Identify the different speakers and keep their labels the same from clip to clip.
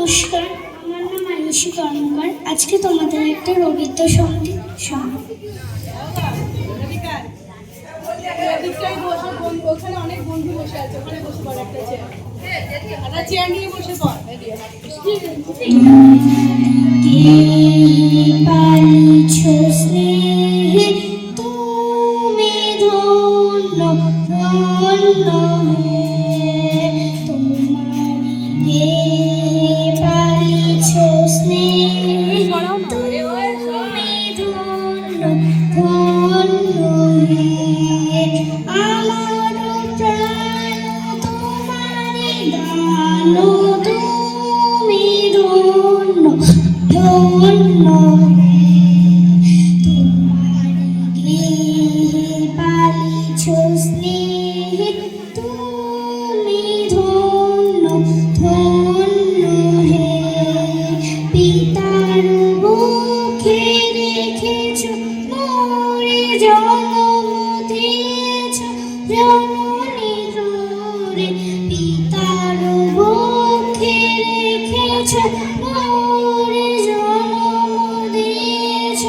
Speaker 1: নমস্কার, আমার নাম আয়ুষী কর্মকার। আজকে তোমাদের একটা রবীন্দ্রসঙ্গীত শোনাবো।
Speaker 2: ওখানে অনেক বন্ধু বসে আছে, ওখানে বসে পড়, একটা চেয়ার নিয়ে বসে পড়।
Speaker 1: পিতার বুকে রেখেছ মোরে জন্ম দিয়েছ,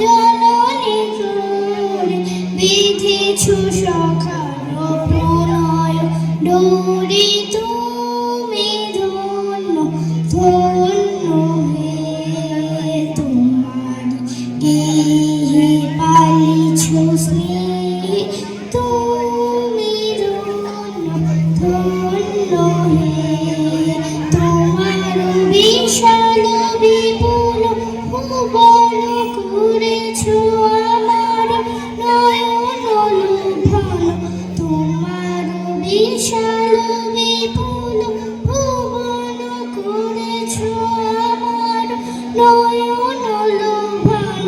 Speaker 1: জননী ক্রোড়ে বিঁধেছ সখার প্রণয় ডোরে। তুমি ধন্য ধন্য হে, তোমার গেহে পালিছ স্নেহে। তুমি ধন্য ধন্য হে, তোমার বিশাল বিপুল ভুবন করেছ আমার নয়ন লোভন। তোমার বিশাল বিপুল ভুবন করেছ আমার নয়ন লোভন।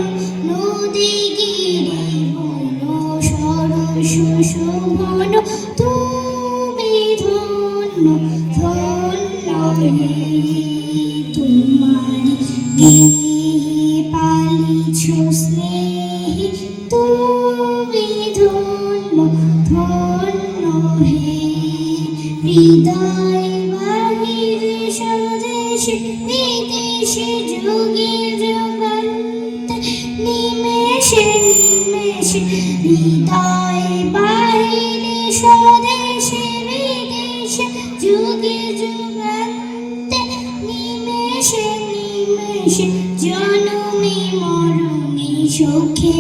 Speaker 1: নদী গিরি বন সরস শোভন, তুমি ধন্য ধন্য হে, তোমার গেহে পালিছ স্নেহে। তুমি ধন্য ধন্য হে, হৃদয় বাহিরে স্বদেশে বিদেশে যুগে যুগান্তে নিমেষে নিমেষে। হৃদয় বাহিরে স্বদেশে বিদেশে যুগে যুগান্তে নিমেষে নিমেষে। জনমে মরণে সুখে